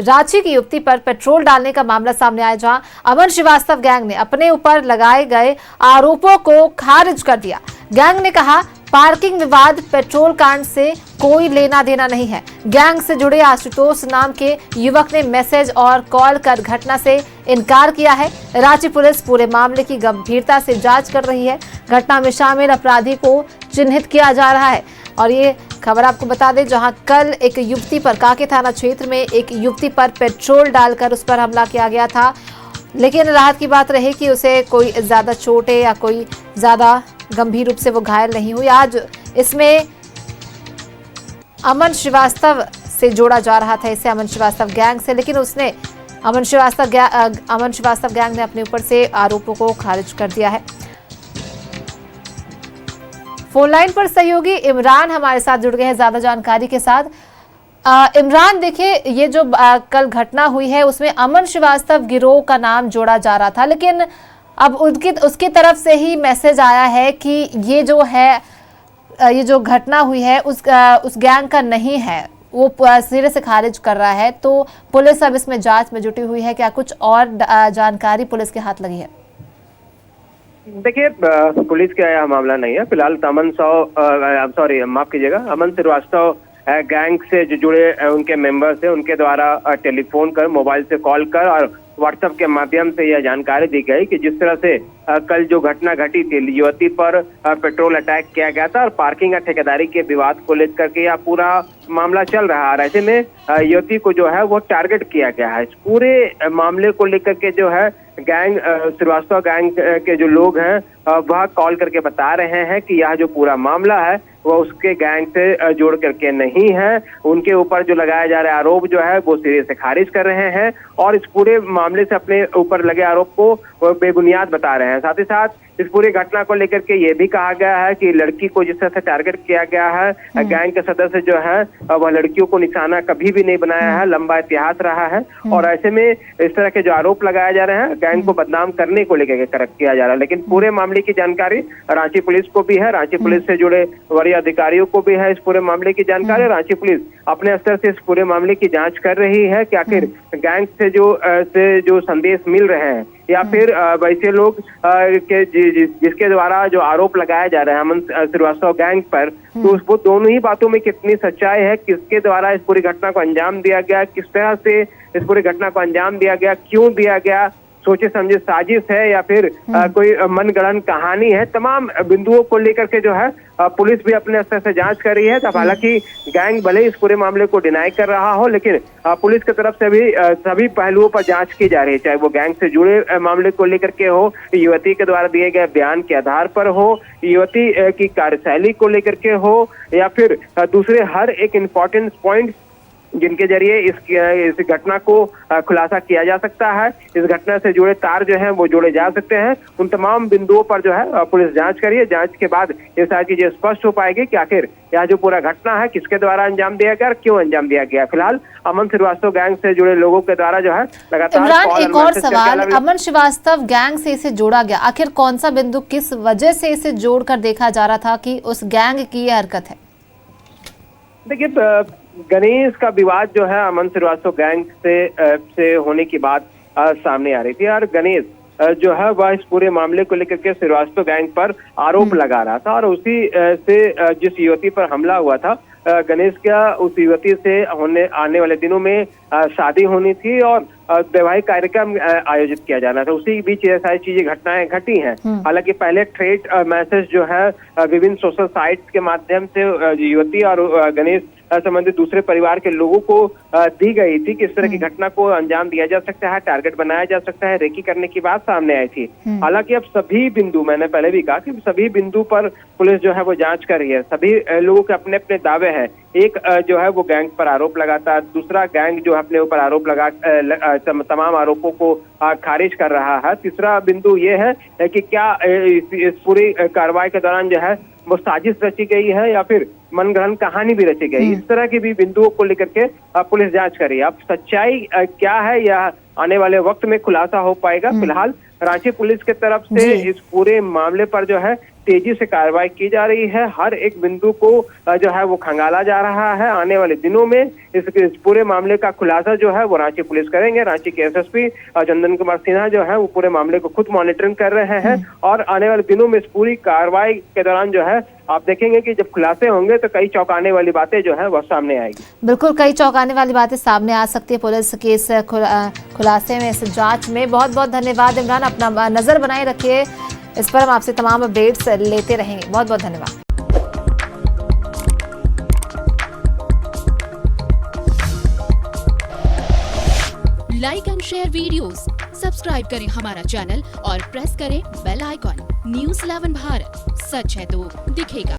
रांची की युवती पर पेट्रोल डालने का मामला सामने आया, जहां अमन श्रीवास्तव गैंग ने अपने ऊपर लगाए गए आरोपों को खारिज कर दिया। गैंग ने कहा, पार्किंग विवाद पेट्रोल कांड से कोई लेना देना नहीं है। गैंग से जुड़े आशुतोष नाम के युवक ने मैसेज और कॉल कर घटना से इनकार किया है। रांची पुलिस पूरे मामले की गंभीरता से जांच कर रही है। घटना में शामिल अपराधी को चिन्हित किया जा रहा है। और ये खबर आपको बता दें, जहां कल एक युवती पर, कांके थाना क्षेत्र में एक युवती पर पेट्रोल डालकर उस पर हमला किया गया था, लेकिन राहत की बात रही कि उसे कोई ज्यादा चोट या कोई ज्यादा गंभीर रूप से वो घायल नहीं हुई। आज इसमें अमन श्रीवास्तव से जोड़ा जा रहा था, इसे अमन श्रीवास्तव गैंग से, लेकिन उसने अमन श्रीवास्तव गैंग ने अपने ऊपर से आरोपों को खारिज कर दिया है। फोन लाइन पर सहयोगी इमरान हमारे साथ जुड़ गए हैं ज्यादा जानकारी के साथ। इमरान, देखिए, ये जो कल घटना हुई है उसमें अमन श्रीवास्तव गिरोह का नाम जोड़ा जा रहा था, लेकिन अब उसकी तरफ से ही मैसेज आया है कि ये जो है, ये जो घटना हुई है उस गैंग का नहीं है, वो सिरे से खारिज कर रहा है। तो पुलिस अब इसमें जांच में जुटी हुई है, क्या कुछ और जानकारी पुलिस के हाथ लगी है? देखिए, पुलिस का यह मामला नहीं है फिलहाल। अमन श्रीवास्तव गैंग से जो जुड़े उनके मेंबर्स हैं, उनके द्वारा टेलीफोन कर, मोबाइल से कॉल कर और व्हाट्सएप के माध्यम से यह जानकारी दी गई कि जिस तरह से कल जो घटना घटी थी, युवती पर पेट्रोल अटैक किया गया था और पार्किंग और ठेकेदारी के विवाद को लेकर के यह पूरा मामला चल रहा है। ऐसे में युवती को जो है वो टारगेट किया गया है। इस पूरे मामले को लेकर के जो है गैंग, श्रीवास्तव गैंग के जो लोग हैं वह कॉल करके बता रहे हैं कि यह जो पूरा मामला है वह उसके गैंग से जोड़ करके नहीं है। उनके ऊपर जो लगाया जा रहा आरोप जो है वो सिरे से खारिज कर रहे हैं और इस पूरे मामले से अपने ऊपर लगे आरोप को बेबुनियाद बता रहे हैं। साथ ही साथ इस पूरी घटना को लेकर के ये भी कहा गया है कि लड़की को जिस तरह से टारगेट किया गया है, गैंग के सदस्य जो है वह लड़कियों को निशाना कभी भी नहीं बनाया है, लंबा इतिहास रहा है। और ऐसे में इस तरह के जो आरोप लगाए जा रहे हैं, गैंग को बदनाम करने को लेकर किया जा रहा है। लेकिन पूरे मामले की जानकारी रांची पुलिस को भी है, रांची पुलिस से जुड़े वरीय अधिकारियों को भी है इस पूरे मामले की जानकारी। रांची पुलिस अपने स्तर से इस पूरे मामले की जांच कर रही है कि आखिर गैंग से जो संदेश मिल रहे हैं या फिर वैसे लोग के जिसके द्वारा जो आरोप लगाया जा रहा है अमन श्रीवास्तव गैंग पर, तो वो दोनों ही बातों में कितनी सच्चाई है, किसके द्वारा इस पूरी घटना को अंजाम दिया गया, किस तरह से इस पूरी घटना को अंजाम दिया गया, क्यों दिया गया, सोचे समझे साजिश है या फिर कोई मनगढ़ंत कहानी है, तमाम बिंदुओं को लेकर के जो है पुलिस भी अपने स्तर से जांच कर रही है। तब हालांकि गैंग भले इस पूरे मामले को डिनाई कर रहा हो, लेकिन पुलिस की तरफ से भी सभी पहलुओं पर जांच की जा रही है, चाहे वो गैंग से जुड़े मामले को लेकर के हो, युवती के द्वारा दिए गए बयान के आधार पर हो, युवती की कार्यशैली को लेकर के हो, या फिर दूसरे हर एक इम्पोर्टेंट पॉइंट जिनके जरिए इस घटना को खुलासा किया जा सकता है, इस घटना से जुड़े तार जो हैं वो जोड़े जा सकते हैं। उन तमाम बिंदुओं पर जो है पुलिस जांच करिए। जांच के बाद ये सारी चीजें स्पष्ट हो पाएगी कि आखिर यह जो पूरा घटना है किसके द्वारा अंजाम दिया गया और क्यों अंजाम दिया गया। फिलहाल अमन श्रीवास्तव गैंग से जुड़े लोगों के द्वारा जो है लगातार। इमरान, एक और सवाल, अमन श्रीवास्तव गैंग से इसे जोड़ा गया, आखिर कौन सा बिंदु, किस वजह से इसे जोड़कर देखा जा रहा था कि उस गैंग की यह हरकत है? देखिए, गणेश का विवाद जो है अमन श्रीवास्तव गैंग से होने की बात सामने आ रही थी और गणेश जो है वह इस पूरे मामले को लेकर के श्रीवास्तव गैंग पर आरोप लगा रहा था और उसी से जिस युवती पर हमला हुआ था, गणेश का उस युवती से आने वाले दिनों में शादी होनी थी और वैवाहिक कार्यक्रम आयोजित किया जाना था। उसी बीच ये सारी चीजें घटनाएं घटी हैं। हालांकि पहले थ्रेट मैसेज जो है विभिन्न सोशल साइट्स के माध्यम से युवती और गणेश संबंधित दूसरे परिवार के लोगों को दी गई थी कि इस तरह की घटना को अंजाम दिया जा सकता है, टारगेट बनाया जा सकता है, रेकी करने की बात सामने आई थी। हालांकि अब सभी बिंदु, मैंने पहले भी कहा कि सभी बिंदु पर पुलिस जो है वो जांच कर रही है। सभी लोगों के अपने अपने दावे हैं। एक जो है वो गैंग पर आरोप लगाता है, दूसरा गैंग जो है अपने ऊपर आरोप लगा तमाम आरोपों को खारिज कर रहा है। तीसरा बिंदु ये है कि क्या इस पूरी कार्रवाई के दौरान जो है वो साजिश रची गई है या फिर मनगढ़ंत कहानी भी रची गई। इस तरह की भी बिंदुओं को लेकर के पुलिस जांच कर रही है। अब सच्चाई क्या है यह आने वाले वक्त में खुलासा हो पाएगा। फिलहाल रांची पुलिस के तरफ से इस पूरे मामले पर जो है तेजी से कार्रवाई की जा रही है। हर एक बिंदु को जो है वो खंगाला जा रहा है। आने वाले दिनों में इस पूरे मामले का खुलासा जो है वो रांची पुलिस करेंगे। रांची के एसएसपी चंदन कुमार सिन्हा जो है वो पूरे मामले को खुद मॉनिटरिंग कर रहे हैं और आने वाले दिनों में इस पूरी कार्रवाई के दौरान जो है आप देखेंगे कि जब खुलासे होंगे तो कई चौंकाने वाली बातें जो है वह सामने आएगी। बिल्कुल, कई चौंकाने वाली बातें सामने आ सकती है पुलिस के इस खुलासे में, इस जांच में। बहुत बहुत धन्यवाद इमरान, अपना नजर बनाए रखिए इस पर, हम आपसे तमाम अपडेट्स लेते रहेंगे। बहुत बहुत धन्यवाद। Like and share videos, subscribe करें हमारा चैनल और प्रेस करें बेल आइकॉन। न्यूज़ 11 भारत, सच है तो दिखेगा।